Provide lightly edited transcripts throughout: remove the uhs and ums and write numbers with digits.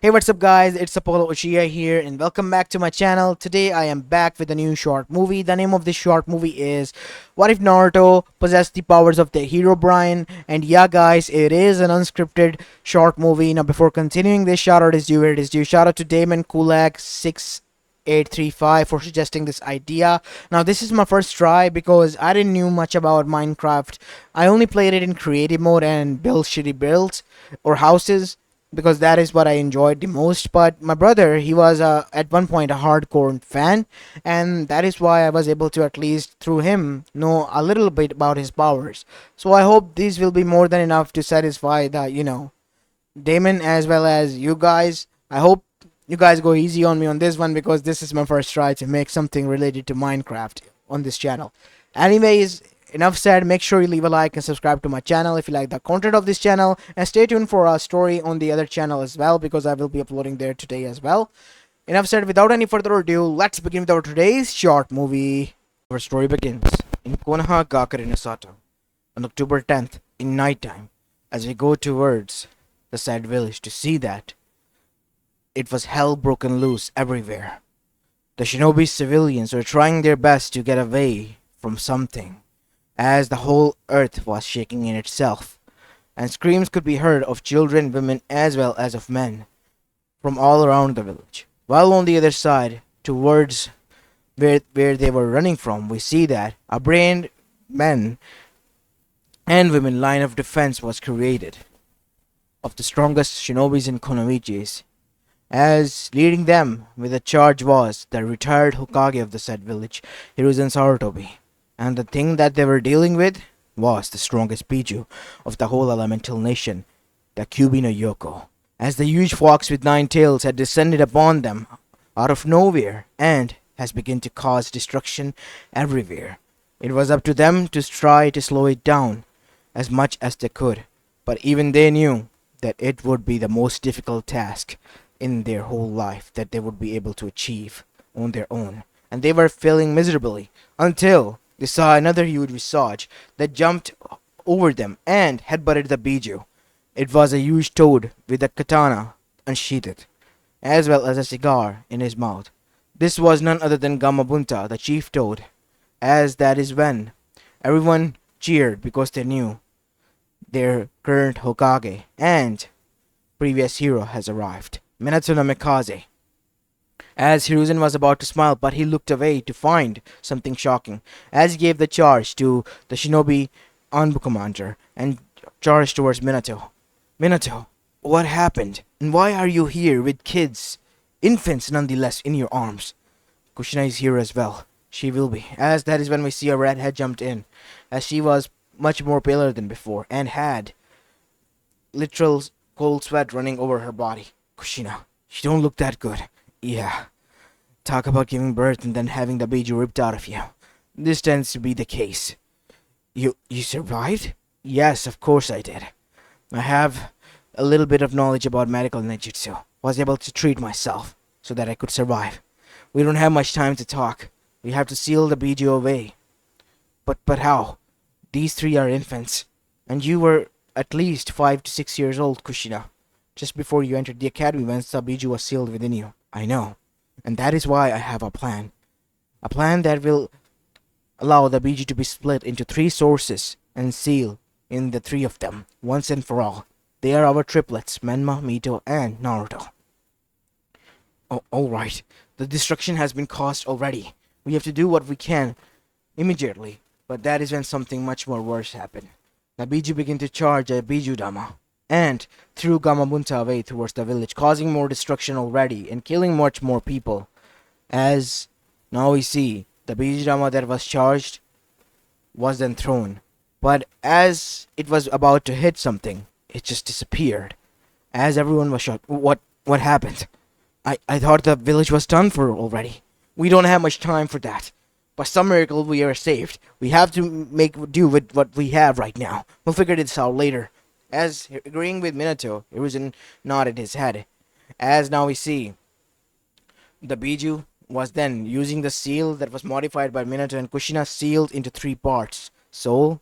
Hey, what's up guys, it's Apollo Uchiha here and welcome back to my channel. Today I am back with a new short movie. The name of this short movie is What If Naruto Possessed the Powers of the Hero Brine? And yeah guys, it is an unscripted short movie. Now before continuing this, shout out is due where it is due. Shout out to Damon Kulak 6835 for suggesting this idea. Now this is my first try because I didn't knew much about Minecraft. I only played it in creative mode and built shitty builds or houses because that is what I enjoyed the most. But my brother, he was at one point a hardcore fan, and that is why I was able to at least through him know a little bit about his powers. So I hope these will be more than enough to satisfy the Damon as well as you guys. I hope you guys go easy on me on this one because this is my first try to make something related to Minecraft on this channel. Anyways, enough said. Make sure you leave a like and subscribe to my channel if you like the content of this channel, and stay tuned for a story on the other channel as well because I will be uploading there today as well. Enough said. Without any further ado, let's begin with our today's short movie. Our story begins in Konoha Gakure on October 10th in nighttime as we go towards the said village to see that it was hell broken loose everywhere. The shinobi civilians were trying their best to get away from something, as the whole earth was shaking in itself, and screams could be heard of children, women, as well as of men from all around the village. While on the other side, towards where they were running from, we see that a brave men and women line of defense was created of the strongest shinobis in Konoha, as leading them with a charge was the retired Hokage of the said village, Hiruzen Sarutobi. And the thing that they were dealing with was the strongest Biju of the whole elemental nation, the Kyubi no Yoko, as the huge fox with 9 tails had descended upon them out of nowhere and has begun to cause destruction everywhere. It was up to them to try to slow it down as much as they could, but even they knew that it would be the most difficult task in their whole life that they would be able to achieve on their own, and they were failing miserably until they saw another huge visage that jumped over them and headbutted the Biju. It was a huge toad with a katana unsheathed, as well as a cigar in his mouth. This was none other than Gamabunta, the chief toad, as that is when everyone cheered because they knew their current Hokage and previous hero has arrived, Minato no Mikaze. As Hiruzen was about to smile, but he looked away to find something shocking, as he gave the charge to the shinobi Anbu commander and charged towards Minato. Minato, what happened? And why are you here with kids? Infants nonetheless in your arms. Kushina is here as well. She will be, as that is when we see a redhead jumped in, as she was much more paler than before and had literal cold sweat running over her body. Kushina, you don't look that good. Yeah, talk about giving birth and then having the baby ripped out of you. This tends to be the case. You survived? Yes, of course I did. I have a little bit of knowledge about medical ninjutsu. Was able to treat myself so that I could survive. We don't have much time to talk. We have to seal the Biju away. But how? These 3 are infants, and you were at least 5 to 6 years old, Kushina, just before you entered the academy when the Biju was sealed within you. I know, and that is why I have a plan. A plan that will allow the Biju to be split into 3 sources and seal in the 3 of them, once and for all. They are our triplets, Menma, Mito, and Naruto. Oh, alright. The destruction has been caused already. We have to do what we can immediately, but that is when something much more worse happened. The Biju began to charge a Biju Dama and threw Gamabunta away towards the village, causing more destruction already and killing much more people. As now we see, the Bijudama that was charged was then thrown, but as it was about to hit something, it just disappeared. As everyone was shocked, what happened? I thought the village was done for already. We don't have much time for that. By some miracle we are saved. We have to make do with what we have right now. We'll figure this out later. As agreeing with Minato, Hiruzen nodded his head. As now we see, the Biju was then using the seal that was modified by Minato and Kushina, sealed into 3 parts: soul,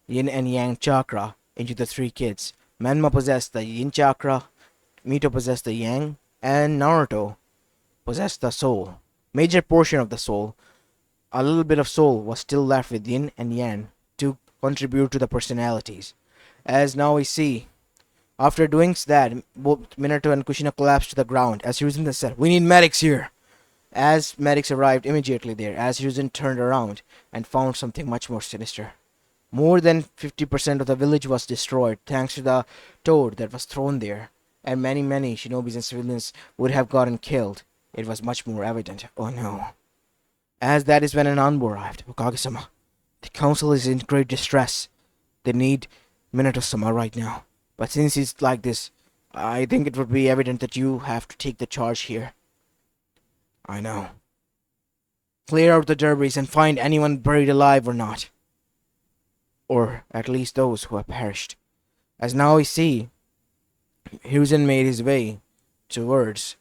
yin and yang chakra into the 3 kids. Menma possessed the yin chakra, Mito possessed the yang, and Naruto possessed the soul, major portion of the soul. A little bit of soul was still left with Yin and Yang to contribute to the personalities. As now we see, after doing that, both Minato and Kushina collapsed to the ground as Hiruzen said, "We need medics here." As medics arrived immediately there, as Hiruzen turned around and found something much more sinister. More than 50% of the village was destroyed thanks to the toad that was thrown there, and many shinobis and civilians would have gotten killed. It was much more evident. Oh no. As that is when an envoy arrived. Hokage-sama, the council is in great distress. They need Minato-sama right now. But since it's like this, I think it would be evident that you have to take the charge here. I know. Clear out the debris and find anyone buried alive or not. Or at least those who have perished. As now we see, Hiruzen made his way towards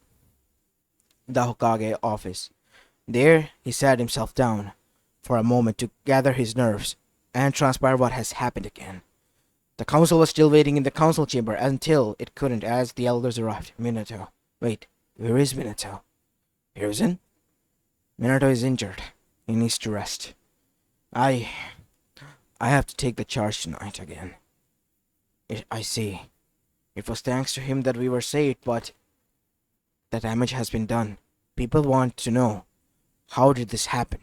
the Hokage office. There he sat himself down for a moment to gather his nerves and transpire what has happened again. The council was still waiting in the council chamber until it couldn't as the elders arrived. Minato. Wait, where is Minato? Hiruzen? Minato is injured. He needs to rest. I have to take the charge tonight again. I see. It was thanks to him that we were saved, but the damage has been done. People want to know, how did this happen?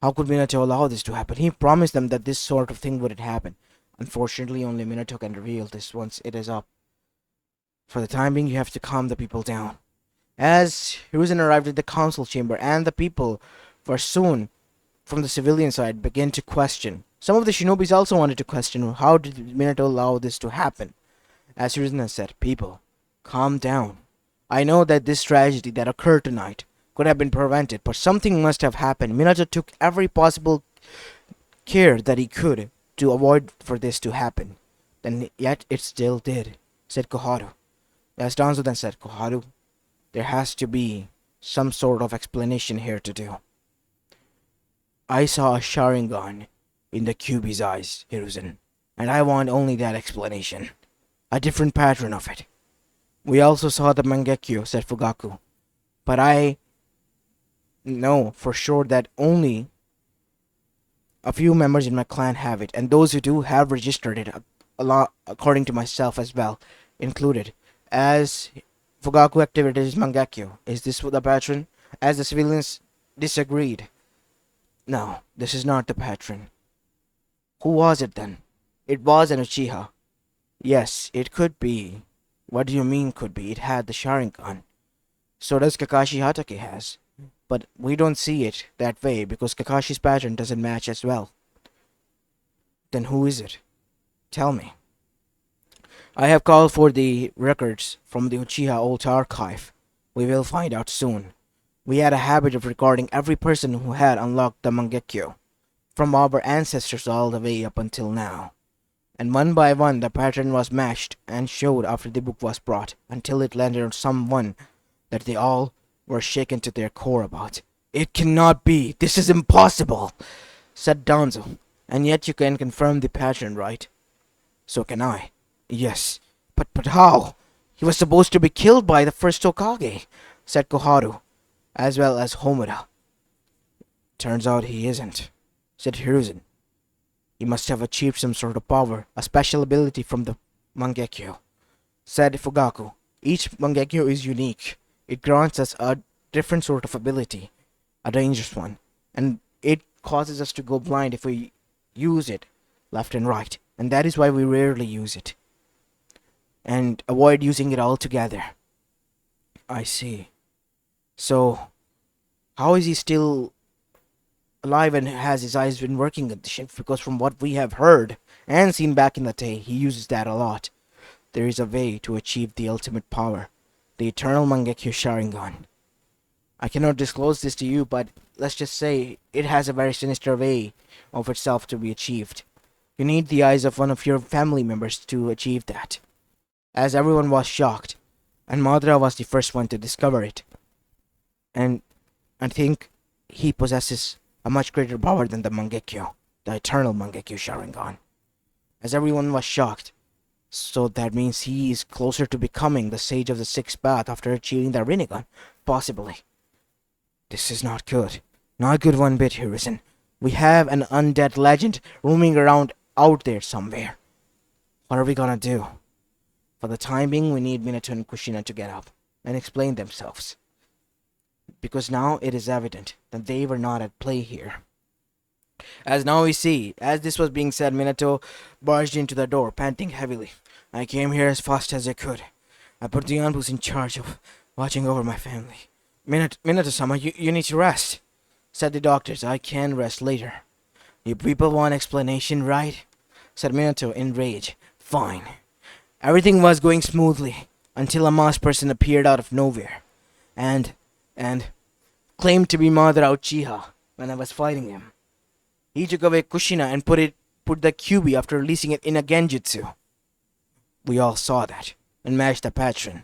How could Minato allow this to happen? He promised them that this sort of thing wouldn't happen. Unfortunately, only Minato can reveal this once it is up. For the time being, you have to calm the people down. As Hiruzen arrived at the council chamber, and the people were soon, from the civilian side, began to question. Some of the shinobis also wanted to question, how did Minato allow this to happen? As Hiruzen said, people, calm down. I know that this tragedy that occurred tonight could have been prevented, but something must have happened. Minato took every possible care that he could to avoid for this to happen. Then yet it still did, said Koharu. As Danzo then said, Koharu, there has to be some sort of explanation here to do. I saw a Sharingan in the Kyuubi's eyes, Hiruzen, and I want only that explanation. A different pattern of it. We also saw the Mangekyo, said Fugaku, but I know for sure that only a few members in my clan have it, and those who do have registered it, a lot according to myself as well, included. As Fugaku activated his Mangekyo, is this the pattern? As the civilians disagreed. No, this is not the pattern. Who was it then? It was an Uchiha. Yes, it could be. What do you mean could be? It had the Sharingan. So does Kakashi Hatake has. But we don't see it that way because Kakashi's pattern doesn't match as well. Then who is it? Tell me. I have called for the records from the Uchiha Old Archive. We will find out soon. We had a habit of recording every person who had unlocked the Mangekyo, from our ancestors all the way up until now. And one by one the pattern was matched and showed after the book was brought, until it landed on someone that they all were shaken to their core about. It cannot be! This is impossible! Said Danzo. And yet you can confirm the pattern, right? So can I. Yes. But how? He was supposed to be killed by the first Hokage, said Koharu, as well as Homura. Turns out he isn't, said Hiruzen. He must have achieved some sort of power, a special ability from the Mangekyo, said Fugaku. Each Mangekyo is unique. It grants us a different sort of ability, a dangerous one, and it causes us to go blind if we use it left and right, and that is why we rarely use it, and avoid using it altogether. I see. So, how is he still alive and has his eyes been working at the shift? Because from what we have heard and seen back in the day, he uses that a lot. There is a way to achieve the ultimate power, the eternal Mangekyo Sharingan. I cannot disclose this to you, but let's just say it has a very sinister way of itself to be achieved. You need the eyes of one of your family members to achieve that. As everyone was shocked, and Madara was the first one to discover it. And I think he possesses a much greater power than the Mangekyo, the eternal Mangekyo Sharingan. As everyone was shocked, So that means he is closer to becoming the Sage of the Sixth Path after achieving the Rinnegan. Possibly. This is not good. Not good one bit, Harrison. We have an undead legend roaming around out there somewhere. What are we gonna do? For the time being, we need Minato and Kushina to get up and explain themselves. Because now it is evident that they were not at play here. As now we see, as this was being said, Minato barged into the door, panting heavily. I came here as fast as I could. I put the Anbus in charge of watching over my family. Minato-sama, you need to rest, said the doctors. I can rest later. You people want explanation, right? Said Minato in rage. Fine. Everything was going smoothly until a masked person appeared out of nowhere and claimed to be Madara Uchiha when I was fighting him. He took away Kushina and put the Kyubi after releasing it in a genjutsu. We all saw that and matched the pattern.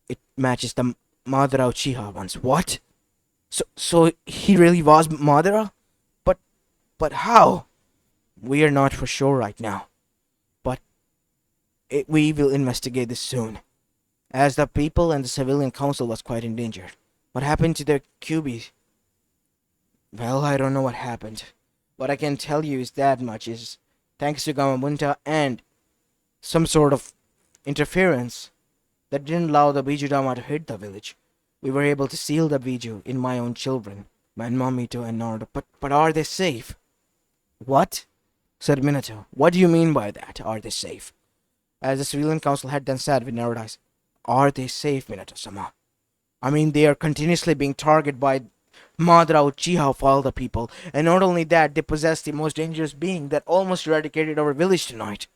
It matches the Madara Uchiha ones. What? So he really was Madara? But how? We are not for sure right now. But we will investigate this soon. As the people and the civilian council was quite endangered. What happened to their Kyubis? Well, I don't know what happened. What I can tell you is that much is, thanks to Gamabunta and some sort of interference that didn't allow the Biju Dama to hit the village, we were able to seal the Biju in my own children, my Mamito and Naruto. But are they safe? What? Said Minato. What do you mean by that? Are they safe? As the civilian council had then said with narrowed eyes, are they safe, Minato-sama? I mean, they are continuously being targeted by Madara Uchiha of all the people, and not only that, they possess the most dangerous being that almost eradicated our village tonight.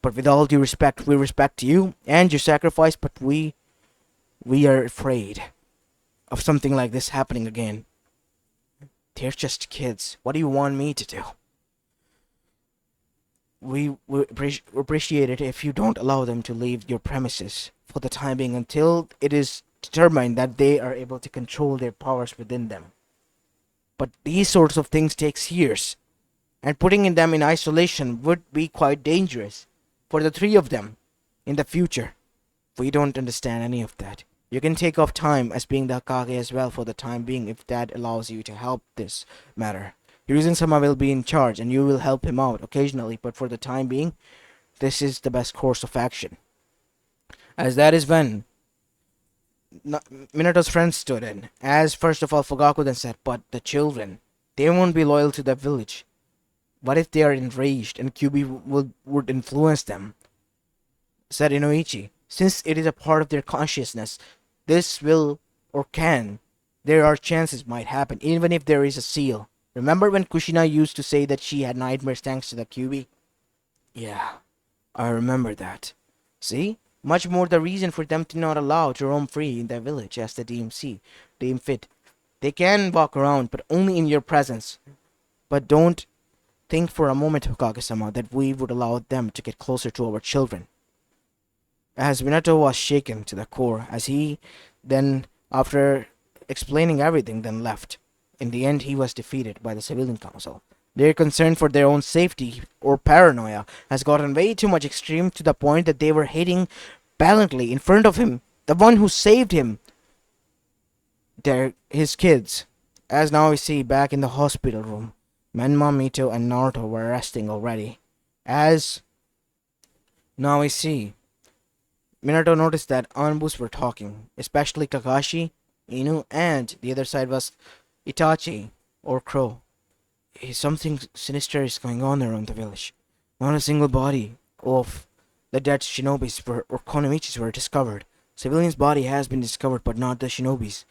But with all due respect, we respect you and your sacrifice, but we are afraid of something like this happening again. They're just kids. What do you want me to do? We would appreciate it if you don't allow them to leave your premises for the time being until it is determined that they are able to control their powers within them. But these sorts of things takes years, and putting them in isolation would be quite dangerous for the three of them in the future. We don't understand any of that. You can take off time as being the Hokage as well for the time being if that allows you to help this matter. Hiruzen-sama will be in charge and you will help him out occasionally, but for the time being, this is the best course of action. As that is when Minato's friends stood in. As first of all, Fugaku then said, but the children, they won't be loyal to the village. What if they are enraged and Kyubi would influence them? Said Inoichi. Since it is a part of their consciousness, this will or can, there are chances might happen, even if there is a seal. Remember when Kushina used to say that she had nightmares thanks to the Kyubi? Yeah, I remember that. See? Much more the reason for them to not allow to roam free in their village as the deem fit. They can walk around, but only in your presence. But don't think for a moment, Hokage-sama, that we would allow them to get closer to our children. As Minato was shaken to the core, as he then, after explaining everything, then left. In the end, he was defeated by the civilian council. Their concern for their own safety or paranoia has gotten way too much extreme to the point that they were hating valiantly in front of him, the one who saved him, his kids. As now we see back in the hospital room, Menma, Mito, and Naruto were resting already. As now we see, Minato noticed that Anbus were talking, especially Kakashi, Inu, and the other side was Itachi, or Crow. Something sinister is going on around the village. Not a single body of the dead shinobis or konomichis were discovered. Civilian's body has been discovered, but not the shinobis.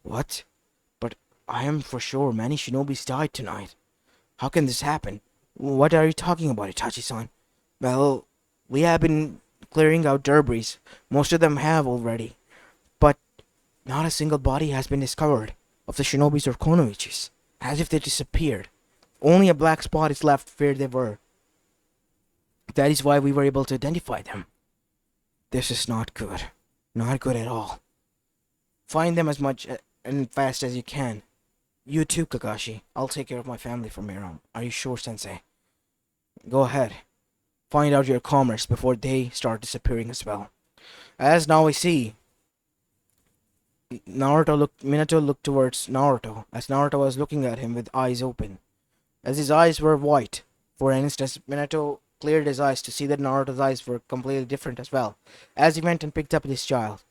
What? But I am for sure many shinobis died tonight. How can this happen? What are you talking about, Itachi-san? Well, we have been clearing out debris. Most of them have already. But not a single body has been discovered of the shinobis or konomichis, as if they disappeared. Only a black spot is left where they were. That is why we were able to identify them. This is not good. Not good at all. Find them as much and fast as you can. You too, Kakashi. I'll take care of my family from here on. Are you sure, Sensei? Go ahead. find out your commerce before they start disappearing as well. As now we see, Minato looked towards Naruto, as Naruto was looking at him with eyes open. As his eyes were white, for an instant, Minato cleared his eyes to see that Naruto's eyes were completely different as well. As he went and picked up his child,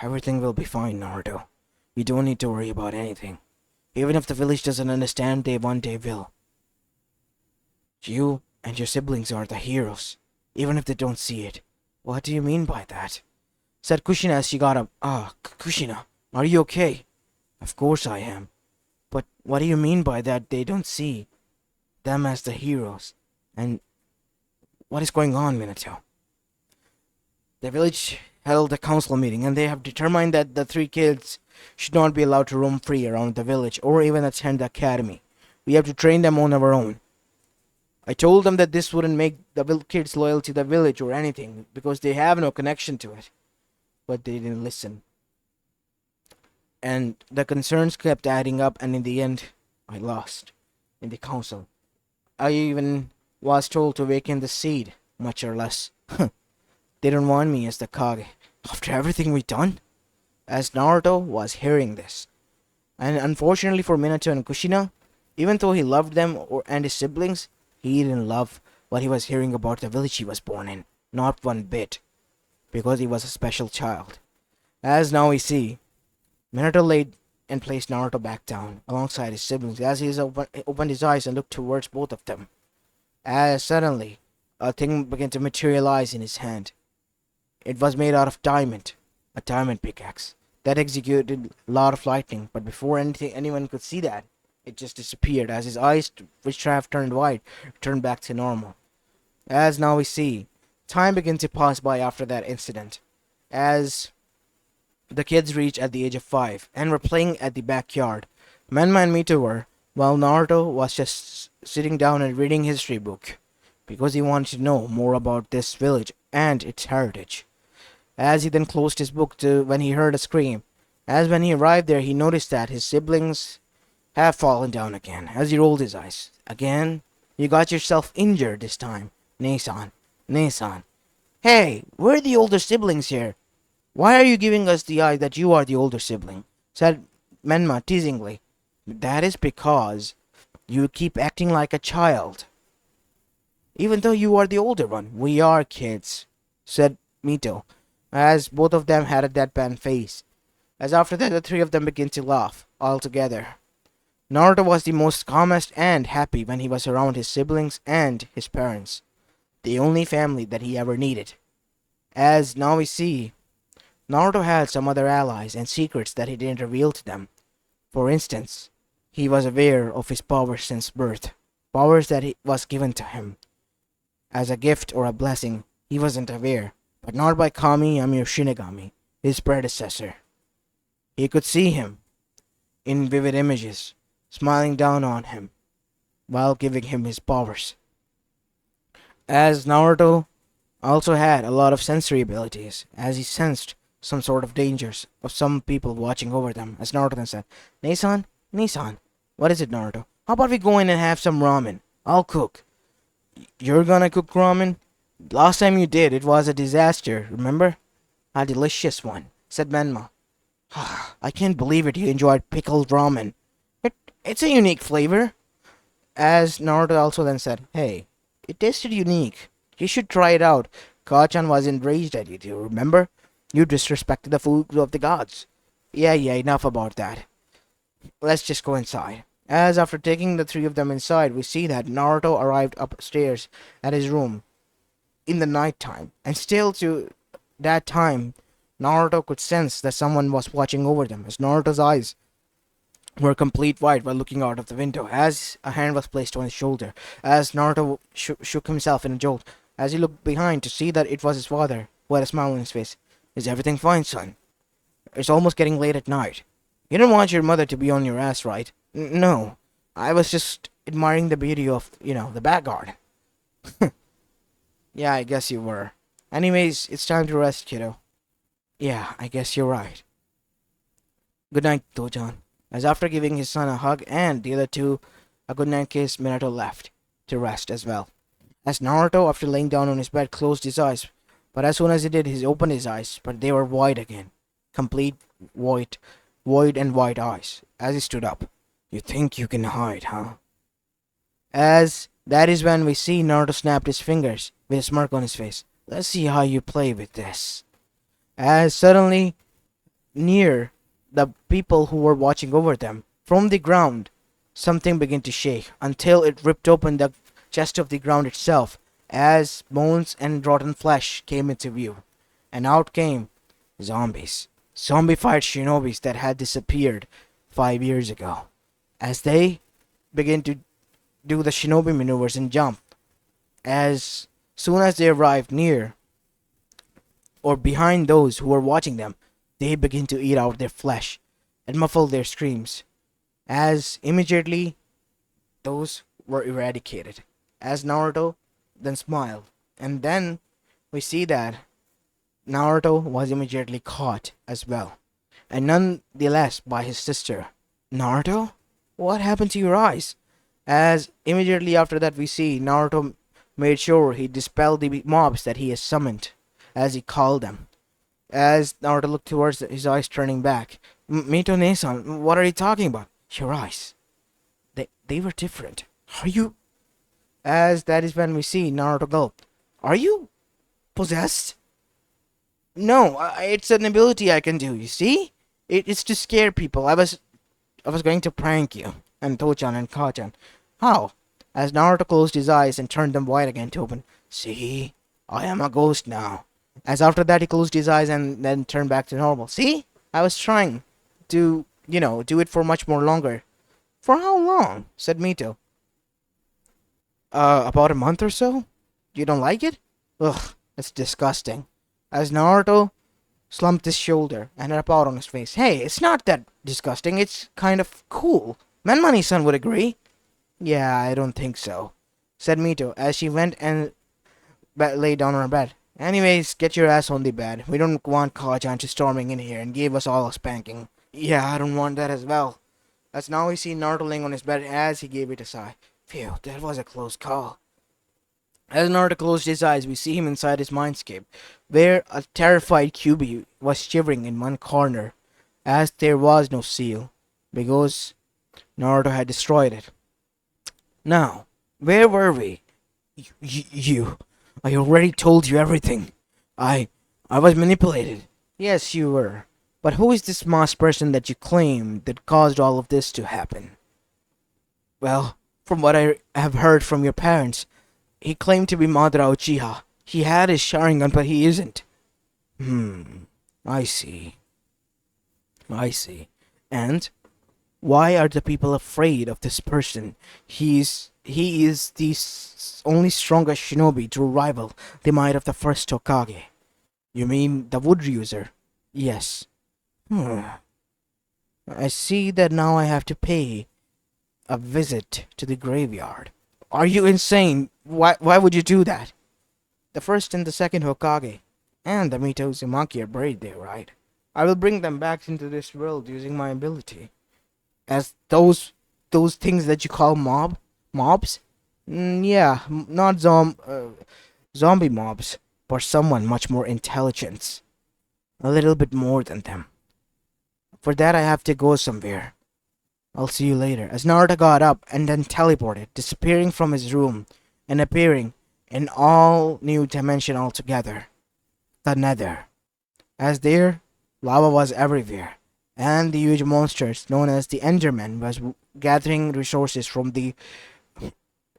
everything will be fine, Naruto. You don't need to worry about anything. Even if the village doesn't understand, they one day will. You and your siblings are the heroes, even if they don't see it. What do you mean by that? Said Kushina as she got up. Kushina, are you okay? Of course I am. But what do you mean by that they don't see them as the heroes? And what is going on, Minato? The village held a council meeting and they have determined that the three kids should not be allowed to roam free around the village or even attend the academy. We have to train them on our own. I told them that this wouldn't make the kids loyal to the village or anything because they have no connection to it. But they didn't listen. And the concerns kept adding up, and in the end, I lost in the council. I even was told to awaken the seed, much or less. They don't want me as the Kage. After everything we've done? As Naruto was hearing this. And unfortunately for Minato and Kushina, even though he loved them and his siblings, he didn't love what he was hearing about the village he was born in. Not one bit. Because he was a special child. As now we see, Minato laid and placed Naruto back down alongside his siblings as he opened his eyes and looked towards both of them. As suddenly, a thing began to materialize in his hand. It was made out of diamond, a diamond pickaxe that executed a lot of lightning, but before anyone could see that, it just disappeared as his eyes, which have turned white, turned back to normal. As now we see, time began to pass by after that incident, as the kids reached at the age of 5 and were playing at the backyard. Menma and Mito were, while Naruto was just sitting down and reading history book, because he wanted to know more about this village and its heritage. As he then closed his book when he heard a scream, as when he arrived there he noticed that his siblings have fallen down again, as he rolled his eyes. Again? You got yourself injured this time, Nei-san. Hey, we're the older siblings here. Why are you giving us the eye that you are the older sibling? Said Menma teasingly. That is because you keep acting like a child. Even though you are the older one, we are kids, said Mito, as both of them had a deadpan face. As after that the three of them began to laugh, all together. Naruto was the most calmest and happy when he was around his siblings and his parents. The only family that he ever needed. As now we see, Naruto had some other allies and secrets that he didn't reveal to them. For instance, he was aware of his powers since birth, powers that was given to him. As a gift or a blessing, he wasn't aware, but not by Kami Yami or Shinigami, his predecessor. He could see him, in vivid images, smiling down on him, while giving him his powers. As Naruto also had a lot of sensory abilities, as he sensed some sort of dangers of some people watching over them, as Naruto then said, Nei-san, what is it, Naruto? How about we go in and have some ramen? I'll cook. You're gonna cook ramen? Last time you did, it was a disaster, remember? A delicious one, said Menma. I can't believe it, you enjoyed pickled ramen. It's a unique flavor. As Naruto also then said, hey, it tasted unique. You should try it out. Kachan was enraged at you, do you remember? You disrespected the food of the gods. Yeah, enough about that. Let's just go inside. As after taking the three of them inside, we see that Naruto arrived upstairs at his room in the night time. And still to that time, Naruto could sense that someone was watching over them, as Naruto's eyes were complete white while looking out of the window, as a hand was placed on his shoulder, as Naruto shook himself in a jolt, as he looked behind to see that it was his father, who had a smile on his face. Is everything fine, son? It's almost getting late at night. You don't want your mother to be on your ass, right? No. I was just admiring the beauty of, the back garden. Yeah, I guess you were. Anyways, it's time to rest, kiddo. Yeah, I guess you're right. Good night, Dojan. As after giving his son a hug and the other two a good night kiss, Minato left to rest as well. as Naruto, after laying down on his bed, closed his eyes. But as soon as he did, he opened his eyes, but they were wide again. Complete void, void and wide eyes. As he stood up. You think you can hide, huh? As that is when we see Naruto snapped his fingers with a smirk on his face. Let's see how you play with this. As suddenly, near the people who were watching over them, from the ground, something began to shake until it ripped open the chest of the ground itself, as bones and rotten flesh came into view. And out came zombies. Zombified shinobis that had disappeared 5 years ago. As they began to do the shinobi maneuvers and jump. As soon as they arrived near or behind those who were watching them, they begin to eat out their flesh and muffle their screams. As immediately those were eradicated. As Naruto then smiled. And then we see that Naruto was immediately caught as well. And nonetheless by his sister. Naruto? What happened to your eyes? As immediately after that we see Naruto made sure he dispelled the mobs that he has summoned, as he called them. As Naruto looked towards his eyes turning back. Mito-ne-san, what are you talking about? Your eyes. They were different. Are you? As that is when we see Naruto gulp. Are you possessed? No, it's an ability I can do, you see? It's to scare people. I was going to prank you, and Tochan and Kachan. How? As Naruto closed his eyes and turned them wide again to open. See? I am a ghost now. As after that he closed his eyes and then turned back to normal. See? I was trying to, do it for much more longer. For how long? Said Mito. About a month or so? You don't like it? Ugh, it's disgusting. As Naruto slumped his shoulder and had a pout on his face. Hey, it's not that disgusting, it's kind of cool. Menmani-san would agree. Yeah, I don't think so, said Mito as she went and lay down on her bed. Anyways, get your ass on the bed. We don't want Kachan storming in here and give us all a spanking. Yeah, I don't want that as well. As now we see Naruto laying on his bed as he gave it a sigh. Phew, that was a close call. As Naruto closed his eyes, we see him inside his mindscape, where a terrified Kyuubi was shivering in one corner, as there was no seal, because Naruto had destroyed it. Now, where were we? I already told you everything. I was manipulated. Yes, you were. But who is this masked person that you claim that caused all of this to happen? Well, from what I have heard from your parents, he claimed to be Madara Uchiha. He had his Sharingan, but he isn't. I see. And why are the people afraid of this person? He is the only strongest shinobi to rival the might of the first Hokage. You mean the wood user? Yes. I see that now I have to pay a visit to the graveyard. Are you insane? Why would you do that? The first and the second Hokage and the Mito Uzumaki are buried there, right? I will bring them back into this world using my ability. As those things that you call mobs? Yeah, not zombie mobs, but someone much more intelligent. A little bit more than them. For that I have to go somewhere. I'll see you later. As Naruto got up and then teleported, disappearing from his room and appearing in all new dimension altogether. The Nether. As there, lava was everywhere, and the huge monsters known as the Endermen was gathering resources from the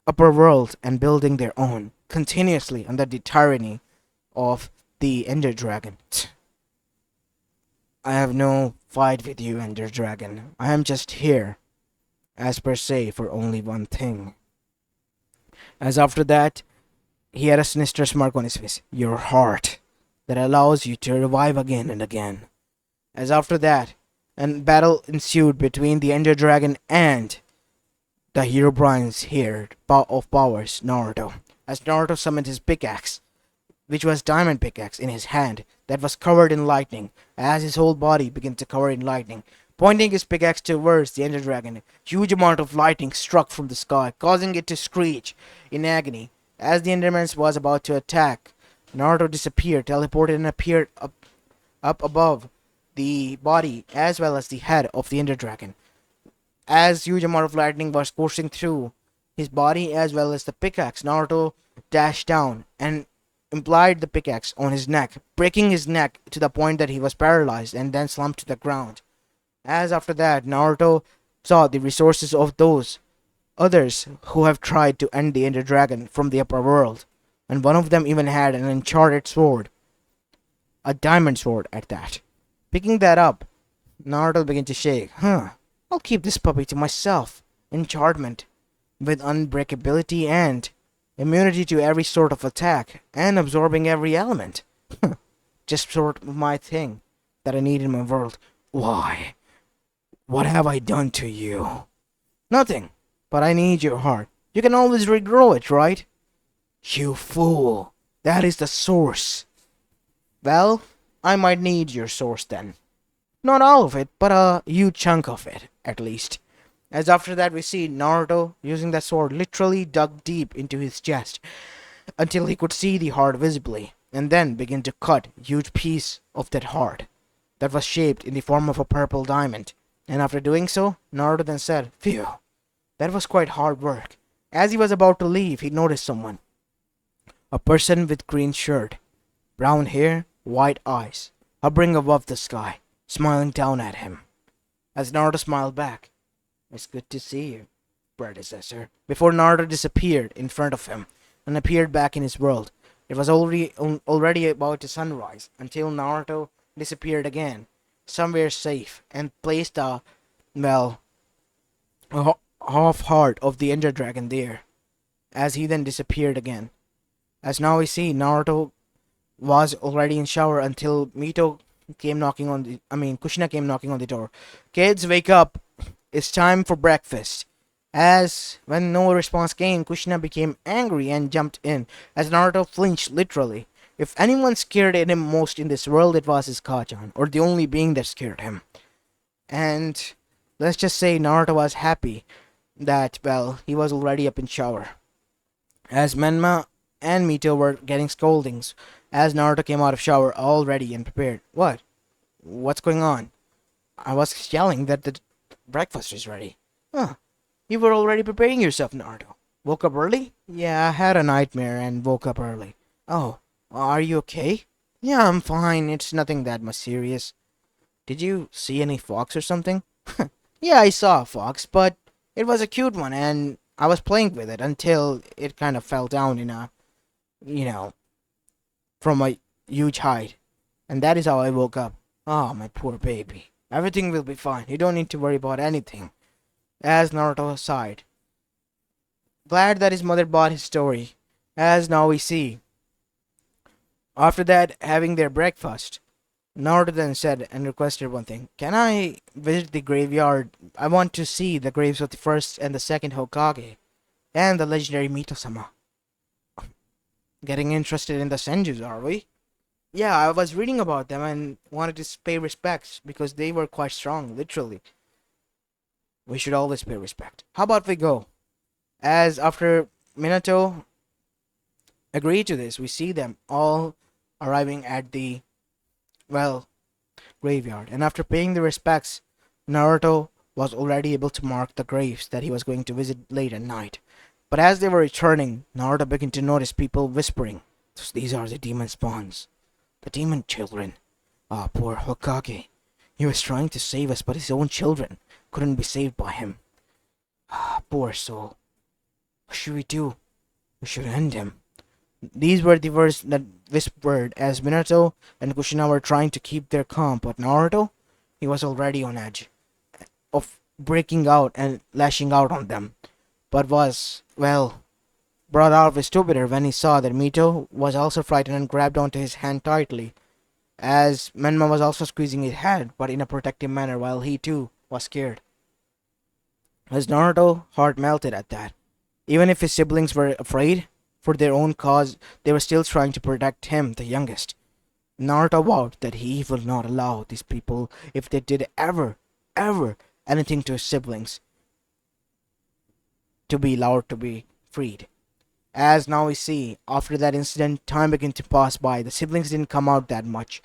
upper world and building their own, continuously under the tyranny of the Ender Dragon. I have no fight with you, Ender Dragon. I am just here, as per se, for only one thing. As after that, he had a sinister smirk on his face. Your heart, that allows you to revive again and again. As after that, a battle ensued between the Ender Dragon and the hero Brine's heir of powers, Naruto. As Naruto summoned his pickaxe, which was diamond pickaxe in his hand, that was covered in lightning, as his whole body began to cover in lightning. Pointing his pickaxe towards the Ender Dragon, huge amount of lightning struck from the sky, causing it to screech in agony. As the Enderman was about to attack, Naruto disappeared, teleported, and appeared up above the body as well as the head of the Ender Dragon. As huge amount of lightning was coursing through his body as well as the pickaxe, Naruto dashed down and implied the pickaxe on his neck, breaking his neck to the point that he was paralyzed and then slumped to the ground. As after that, Naruto saw the resources of those others who have tried to end the Ender Dragon from the upper world, and one of them even had an enchanted sword, a diamond sword at that. Picking that up, Naruto began to shake. I'll keep this puppy to myself. Enchantment with unbreakability and immunity to every sort of attack, and absorbing every element. Just sort of my thing that I need in my world. Why? What have I done to you? Nothing, but I need your heart. You can always regrow it, right? You fool. That is the source. Well, I might need your source then. Not all of it, but a huge chunk of it, at least. As after that we see Naruto using that sword literally dug deep into his chest until he could see the heart visibly, and then begin to cut a huge piece of that heart that was shaped in the form of a purple diamond. And after doing so, Naruto then said, "Phew, that was quite hard work." As he was about to leave, he noticed someone. A person with green shirt, brown hair, white eyes, hovering above the sky, smiling down at him. As Naruto smiled back, "It's good to see you, predecessor." Before Naruto disappeared in front of him and appeared back in his world, it was already about to sunrise until Naruto disappeared again, somewhere safe, and placed a half heart of the Ender Dragon there, as he then disappeared again. As now we see, Naruto was already in shower until Kushina came knocking on the door. "Kids, wake up. It's time for breakfast." As when no response came, Kushina became angry and jumped in, as Naruto flinched literally. If anyone scared him most in this world, it was his Kajan, or the only being that scared him. And let's just say Naruto was happy that, he was already up in shower. As Menma and Mito were getting scoldings, as Naruto came out of shower all ready and prepared. "What? What's going on?" "I was yelling that the breakfast is ready." "Huh. You were already preparing yourself, Naruto. Woke up early?" "Yeah, I had a nightmare and woke up early." "Oh, are you okay?" "Yeah, I'm fine. It's nothing that much serious." "Did you see any fox or something?" "Yeah, I saw a fox, but it was a cute one, and I was playing with it until it kind of fell down from a huge height. And that is how I woke up." "Oh, my poor baby. Everything will be fine. You don't need to worry about anything." As Naruto sighed, glad that his mother bought his story. As now we see, after that, having their breakfast, Naruto then said and requested one thing. "Can I visit the graveyard? I want to see the graves of the first and the second Hokage, and the legendary Mito-sama." "Getting interested in the Senjus, are we?" "Yeah, I was reading about them and wanted to pay respects because they were quite strong, literally." "We should always pay respect. How about we go?" As after Minato agreed to this, we see them all arriving at the, graveyard. And after paying the respects, Naruto was already able to mark the graves that he was going to visit late at night. But as they were returning, Naruto began to notice people whispering, "So these are the demon spawns. The demon children. Ah, poor Hokage. He was trying to save us, but his own children couldn't be saved by him. Ah, poor soul. What should we do? We should end him." These were the words that whispered as Minato and Kushina were trying to keep their calm, but Naruto, he was already on edge of breaking out and lashing out on them, but was, brought out of his stupor when he saw that Mito was also frightened and grabbed onto his hand tightly, as Menma was also squeezing his head, but in a protective manner while he too was scared. As Naruto's heart melted at that. Even if his siblings were afraid, for their own cause, they were still trying to protect him, the youngest. Naruto vowed that he would not allow these people, if they did ever anything to his siblings, to be allowed to be freed. As now we see, after that incident, time began to pass by. The siblings didn't come out that much.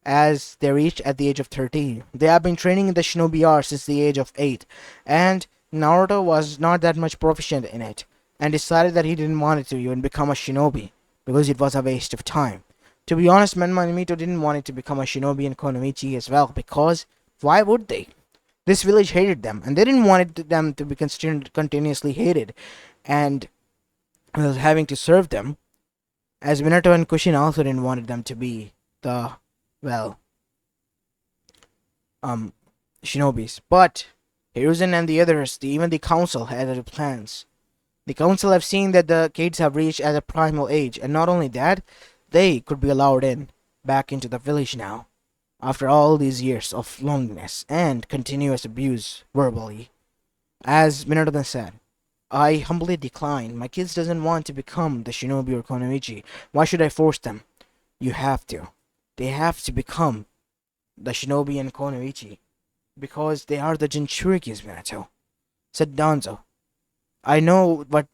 As they reached at the age of 13, they have been training in the shinobi art since the age of 8, and Naruto was not that much proficient in it, and decided that he didn't want it to even become a shinobi, because it was a waste of time. To be honest, Menma and Mito didn't want it to become a shinobi in Konoichi as well, because why would they? This village hated them, and they didn't want them to be continuously hated, and was having to serve them, as Minato and Kushin also didn't want them to be the, well, um, shinobis. But Hiruzen and the others, even the council, had other plans. The council have seen that the kids have reached at a primal age, and not only that, they could be allowed back into the village now, after all these years of loneliness and continuous abuse verbally. As Minato then said, I humbly decline. My kids doesn't want to become the shinobi or konoichi. Why should I force them? You have to. They have to become the shinobi and konoichi, because they are the Jinchurikis, Minato, said Danzo. I know what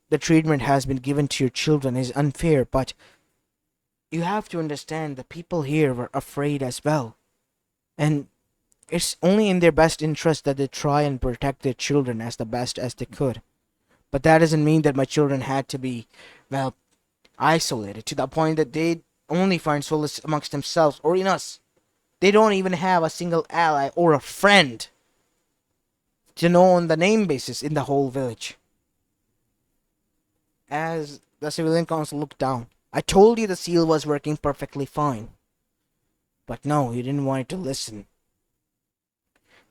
the treatment has been given to your children is unfair, but you have to understand the people here were afraid as well. And it's only in their best interest that they try and protect their children as the best as they could. But that doesn't mean that my children had to be, well, isolated to the point that they only find solace amongst themselves or in us. They don't even have a single ally or a friend to know on the name basis in the whole village. As the civilian council looked down, I told you the seal was working perfectly fine. But no, you didn't want it to listen.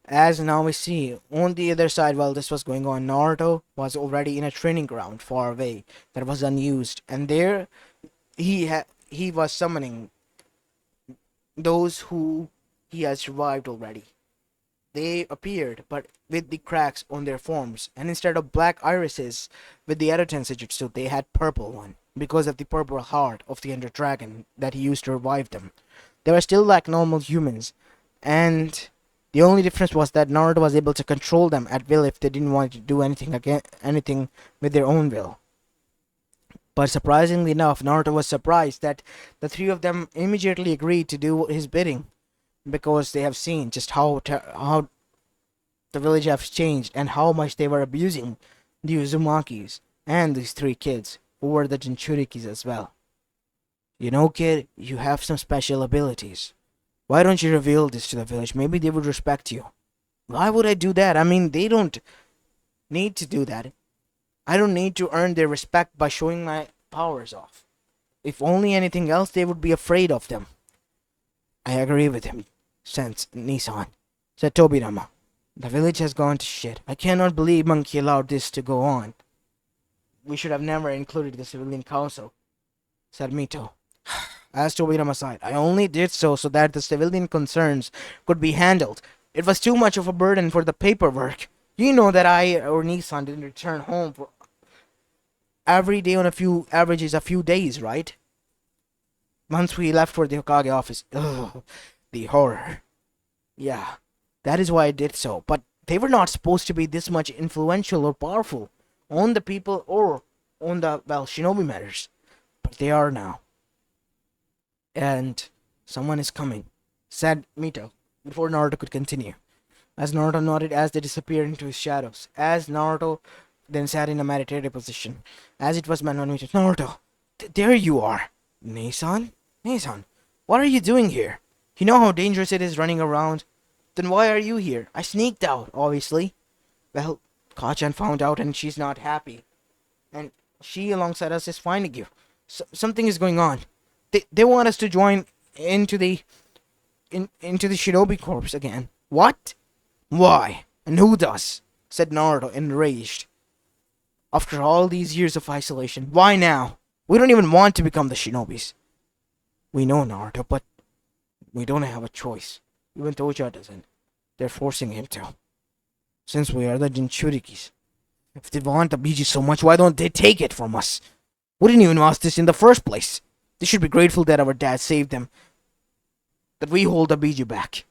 As now we see, on the other side while this was going on, Naruto was already in a training ground far away that was unused, and there he was summoning those who he had survived already. They appeared, but with the cracks on their forms, and instead of black irises with the Edo Tensujutsu, they had purple one, because of the purple heart of the Ender Dragon that he used to revive them. They were still like normal humans, and the only difference was that Naruto was able to control them at will if they didn't want to do anything with their own will. But surprisingly enough, Naruto was surprised that the three of them immediately agreed to do his bidding, because they have seen just how the village has changed and how much they were abusing the Uzumakis and these three kids who were the Jinchurikis as well. You know, kid, you have some special abilities. Why don't you reveal this to the village? Maybe they would respect you. Why would I do that? I mean, they don't need to do that. I don't need to earn their respect by showing my powers off. If only anything else, they would be afraid of them. I agree with him, said Nissan, said Tobirama. The village has gone to shit. I cannot believe Monkey allowed this to go on. We should have never included the civilian council, said Mito. As Tobirama sighed, I only did so that the civilian concerns could be handled. It was too much of a burden for the paperwork. You know that I or Nissan didn't return home for every day on a few days, right? Once we left for the Hokage office. Ugh, the horror. Yeah, that is why I did so. But they were not supposed to be this much influential or powerful on the people or on the, well, shinobi matters. But they are now. And someone is coming, said Mito, before Naruto could continue. As Naruto nodded as they disappeared into his shadows. As Naruto then sat in a meditative position. As it was meant on Mito, Naruto, there you are. Nissan? Nissan, what are you doing here? You know how dangerous it is running around? Then why are you here? I sneaked out, obviously. Well, Kachan found out and she's not happy. And she, alongside us, is finding you. Something is going on. They want us to join into the Shinobi Corps again. What? Why? And who does? Said Naruto, enraged. After all these years of isolation, why now? We don't even want to become the Shinobis. We know, Naruto, but we don't have a choice. Even Toja doesn't. They're forcing him to. Since we are the Jinchurikis. If they want the Biji so much, why don't they take it from us? We didn't even ask this in the first place. They should be grateful that our dad saved them. That we hold the Biju back.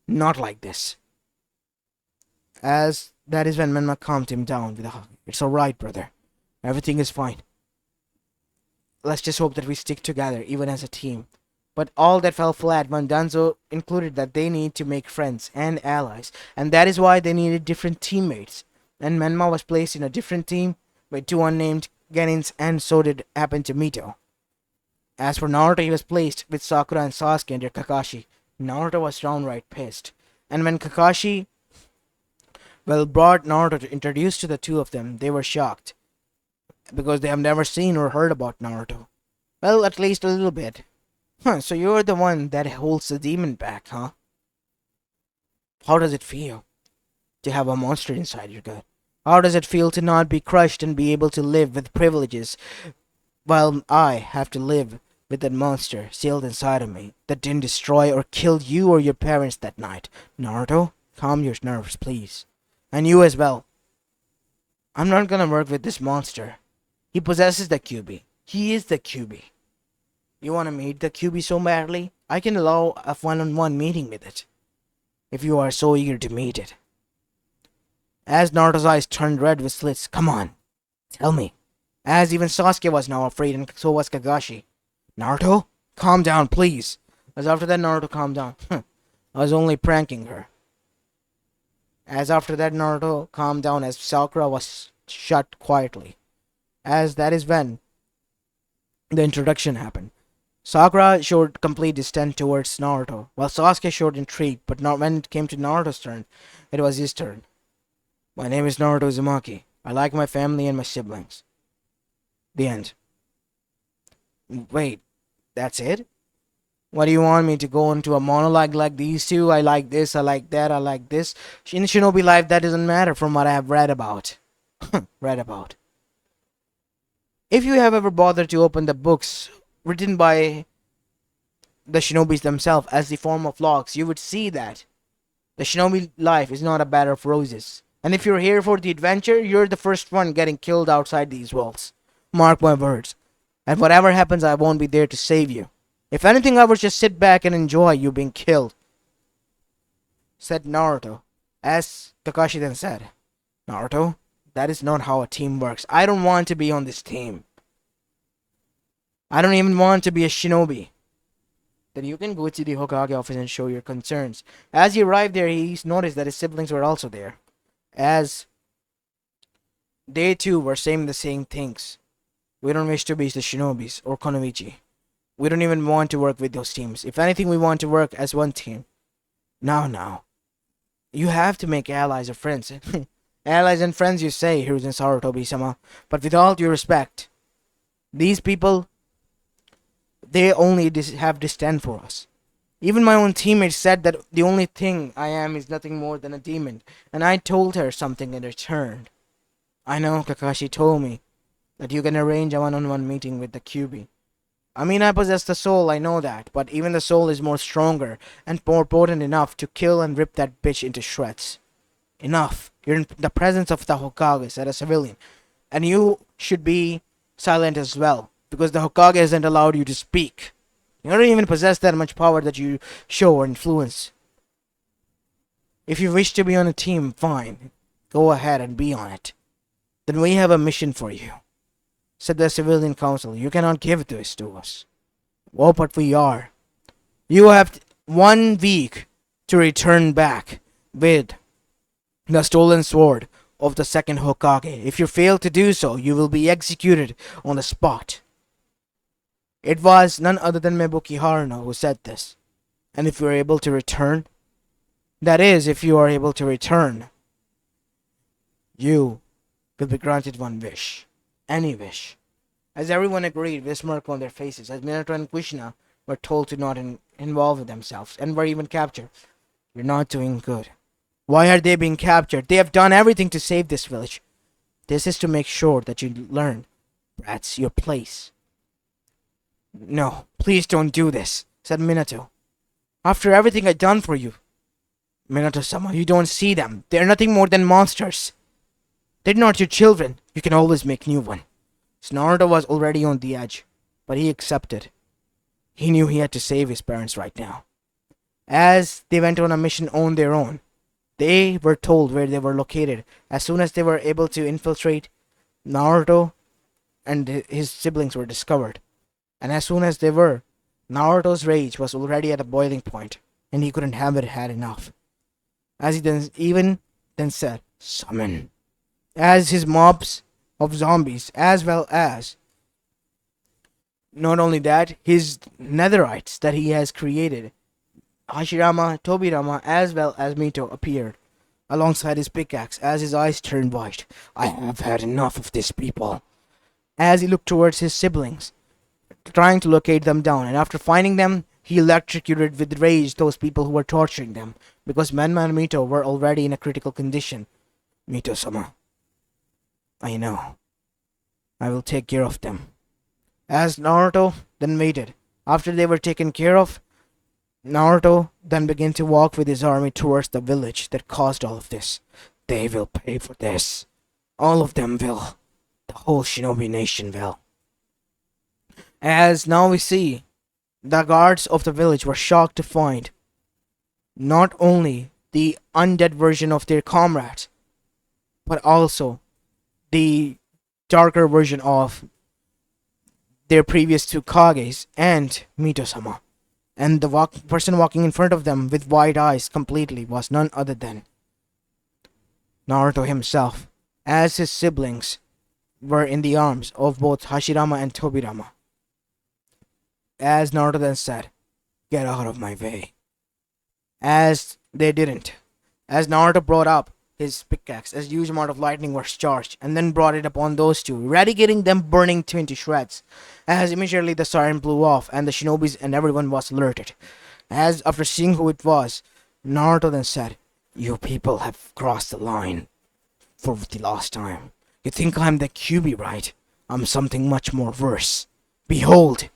Not like this. As that is when Menma calmed him down with a hug. It's alright, brother. Everything is fine. let's just hope that we stick together, even as a team. But all that fell flat when Danzo included that they need to make friends and allies, and that is why they needed different teammates. And Menma was placed in a different team with two unnamed Genins, and so did happen to Mito. As for Naruto, he was placed with Sakura and Sasuke under Kakashi. Naruto was downright pissed. And when Kakashi, brought Naruto to introduce to the two of them, they were shocked. Because they have never seen or heard about Naruto. Well, at least a little bit. Huh, so you're the one that holds the demon back, huh? How does it feel to have a monster inside your gut? How does it feel to not be crushed and be able to live with privileges, while I have to live with that monster sealed inside of me that didn't destroy or kill you or your parents that night? Naruto, calm your nerves, please. And you as well. I'm not gonna work with this monster. He possesses the QB. He is the QB. You wanna meet the QB so badly? I can allow a one-on-one meeting with it, if you are so eager to meet it. As Naruto's eyes turned red with slits, come on, tell me. As even Sasuke was now afraid, and so was Kakashi. Naruto, calm down, please. As after that, Naruto calmed down. I was only pranking her. As after that, Naruto calmed down as Sakura was shut quietly. As that is when the introduction happened. Sakura showed complete dissent towards Naruto, while Sasuke showed intrigue, but not when it came to Naruto's turn, it was his turn. My name is Naruto Uzumaki. I like my family and my siblings. The end. Wait, that's it? What do you want me to go into a monologue like these two? I like this, I like that, I like this. In Shinobi life, that doesn't matter from what I have read about. read about. If you have ever bothered to open the books written by the shinobis themselves as the form of logs, you would see that the shinobi life is not a bed of roses. And if you're here for the adventure, you're the first one getting killed outside these walls. Mark my words. And whatever happens, I won't be there to save you. If anything, I would just sit back and enjoy you being killed, said Naruto. As Kakashi then said, Naruto, that is not how a team works. I don't want to be on this team. I don't even want to be a shinobi. Then you can go to the Hokage office and show your concerns. As he arrived there, he noticed that his siblings were also there. As they too were saying the same things. We don't wish to be the shinobis or Konoichi. We don't even want to work with those teams. If anything, we want to work as one team. Now. You have to make allies or friends. Allies and friends, you say, Hiruzen Sarutobi-sama. But with all due respect, these people, they only have disdain for us. Even my own teammates said that the only thing I am is nothing more than a demon. And I told her something in return. I know, Kakashi told me that you can arrange a one-on-one meeting with the QB. I mean, I possess the soul, I know that, but even the soul is more stronger and more potent enough to kill and rip that bitch into shreds. Enough. You're in the presence of the Hokage, said a civilian, and you should be silent as well, because the Hokage hasn't allowed you to speak. You don't even possess that much power that you show or influence. If you wish to be on a team, fine. Go ahead and be on it. Then we have a mission for you, said the civilian council. You cannot give this to us. Well, but we are. You have 1 week to return back with the stolen sword of the second Hokage. If you fail to do so, you will be executed on the spot. It was none other than Mebuki Haruno who said this. And if you are able to return, that is, if you are able to return, you will be granted one wish. Any wish. As everyone agreed with a smirk on their faces, as Minato and Kushina were told to not involve themselves and were even captured. You're not doing good. Why are they being captured? They have done everything to save this village. This is to make sure that you learn, brats, your place. No, please don't do this, said Minato. After everything I've done for you. Minato-sama, you don't see them. They're nothing more than monsters. They're not your children. You can always make new one. Naruto was already on the edge, but he accepted. He knew he had to save his parents right now. As they went on a mission on their own, they were told where they were located. As soon as they were able to infiltrate, Naruto and his siblings were discovered. And as soon as they were, Naruto's rage was already at a boiling point, and he couldn't have it had enough. As he then said, "Summon." As his mobs of zombies, as well as not only that, his netherites that he has created, Hashirama, Tobirama, as well as Mito appeared alongside his pickaxe as his eyes turned white. "I have had enough of these people." As he looked towards his siblings, trying to locate them down, and after finding them, he electrocuted with rage those people who were torturing them, because Menma and Mito were already in a critical condition. "Mito-sama, I know. I will take care of them." As Naruto then waited, after they were taken care of, Naruto then began to walk with his army towards the village that caused all of this. "They will pay for this. All of them will. The whole shinobi nation will." As now we see, the guards of the village were shocked to find not only the undead version of their comrades, but also the darker version of their previous two Kages and Mito-sama. And the person walking in front of them with wide eyes completely was none other than Naruto himself, as his siblings were in the arms of both Hashirama and Tobirama. As Naruto then said, "Get out of my way." As they didn't. As Naruto brought up his pickaxe, a huge amount of lightning was charged, and then brought it upon those two, eradicating them, burning to into shreds. As immediately the siren blew off, and the shinobis and everyone was alerted. As after seeing who it was, Naruto then said, "You people have crossed the line for the last time. You think I'm the QB, right? I'm something much more worse. Behold,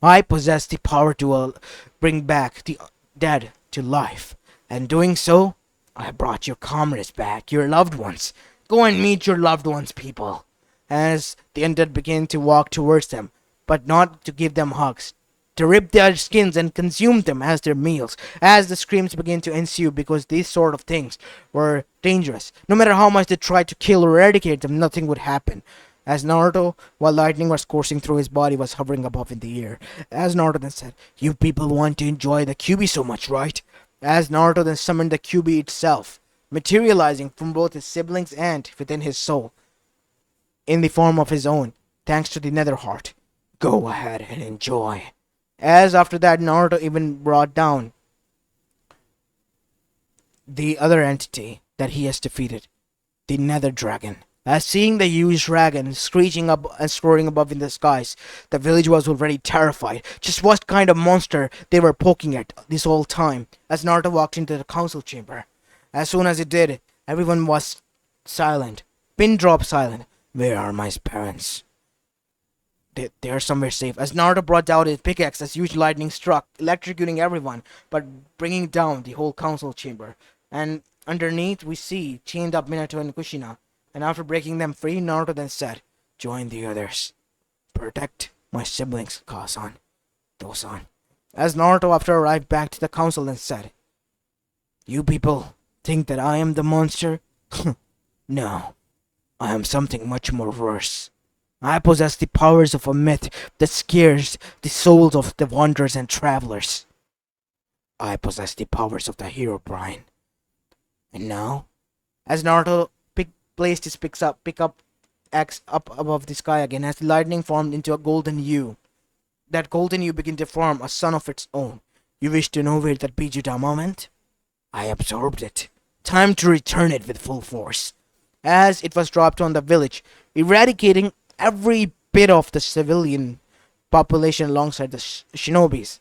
I possess the power to bring back the dead to life, and doing so, I brought your comrades back, your loved ones. Go and meet your loved ones, people." As the undead began to walk towards them, but not to give them hugs, to rip their skins and consume them as their meals, as the screams began to ensue because these sort of things were dangerous. No matter how much they tried to kill or eradicate them, nothing would happen. As Naruto, while lightning was coursing through his body, was hovering above in the air. As Naruto then said, "You people want to enjoy the QB so much, right?" As Naruto then summoned the QB itself, materializing from both his siblings and within his soul, in the form of his own, thanks to the Nether heart. "Go ahead and enjoy." As after that, Naruto even brought down the other entity that he has defeated, the Nether Dragon. As seeing the huge dragon screeching up and soaring above in the skies, the village was already terrified. Just what kind of monster they were poking at this whole time. As Naruto walked into the council chamber, as soon as he did, everyone was silent, pin drop silent. "Where are my parents?" They are somewhere safe. As Naruto brought out his pickaxe, as huge lightning struck, electrocuting everyone, but bringing down the whole council chamber. And underneath, we see chained up Minato and Kushina. And after breaking them free, Naruto then said, "Join the others. Protect my siblings, Kazan, Dosan." As Naruto after arrived back to the council then said, "You people think that I am the monster? No, I am something much more worse. I possess the powers of a myth that scares the souls of the wanderers and travelers. I possess the powers of the hero Brine. And now," as Naruto placed his pickup axe up above the sky again, as the lightning formed into a golden hue. That golden hue began to form a sun of its own. "You wish to know where that Bijutama went? I absorbed it. Time to return it with full force." As it was dropped on the village, eradicating every bit of the civilian population alongside the shinobis,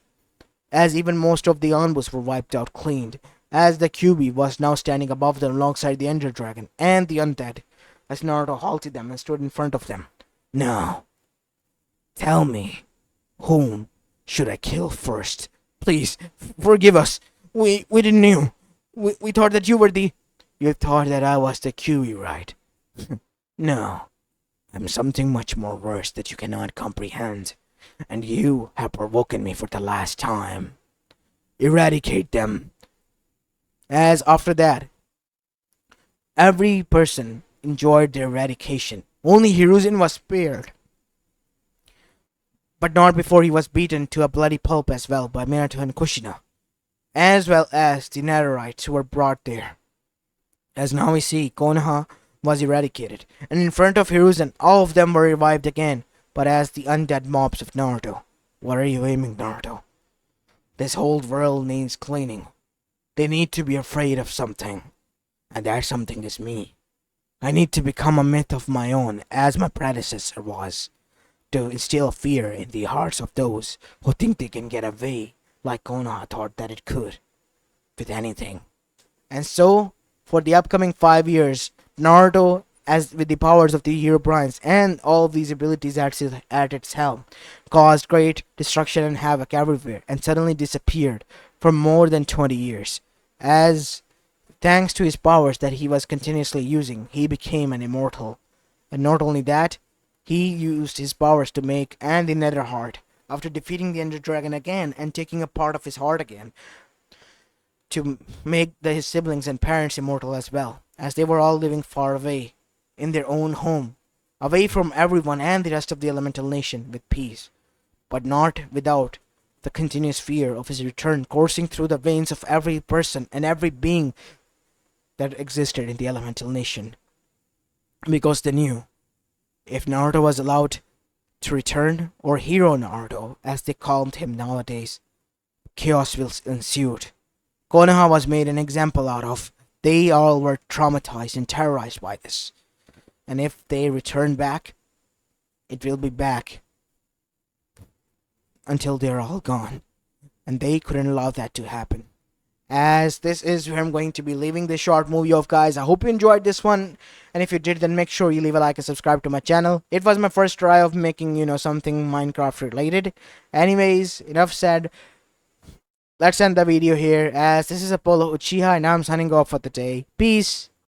as even most of the Anbus were wiped out cleaned, as the QB was now standing above them alongside the Ender Dragon and the undead, as Naruto halted them and stood in front of them. "Now, tell me, whom should I kill first? Please, forgive us. We didn't know. We thought that you were the..." "You thought that I was the QB, right? No, I'm something much more worse that you cannot comprehend, and you have provoked me for the last time. Eradicate them." As after that, every person enjoyed their eradication. Only Hiruzen was spared. but not before he was beaten to a bloody pulp as well by Minato and Kushina, as well as the Netherites who were brought there. As now we see, Konoha was eradicated, and in front of Hiruzen, all of them were revived again, but as the undead mobs of Naruto. What are you aiming, Naruto? This whole world needs cleaning. They need to be afraid of something, and that something is me. I need to become a myth of my own, as my predecessor was, to instill fear in the hearts of those who think they can get away, like Konoha thought that it could, with anything. And so, for the upcoming 5 years, Naruto, as with the powers of the Hero Brines and all of these abilities at its helm, caused great destruction and havoc everywhere, and suddenly disappeared for more than 20 years. As thanks to his powers that he was continuously using, he became an immortal. And not only that, he used his powers to make and the Nether Heart, after defeating the Ender Dragon again and taking a part of his heart again, to make his siblings and parents immortal as well, as they were all living far away, in their own home, away from everyone and the rest of the elemental nation with peace, but not without the continuous fear of his return coursing through the veins of every person and every being that existed in the elemental nation. Because they knew, if Naruto was allowed to return, or Hero Naruto, as they called him nowadays, chaos will ensue. Konoha was made an example out of. They all were traumatized and terrorized by this. And if they return back, it will be back until they're all gone. And they couldn't allow that to happen. As this is where I'm going to be leaving this short movie off, guys. I hope you enjoyed this one. And if you did, then make sure you leave a like and subscribe to my channel. It was my first try of making, something Minecraft related. Anyways, enough said. Let's end the video here, as this is Apollo Uchiha and I'm signing off for the day. Peace.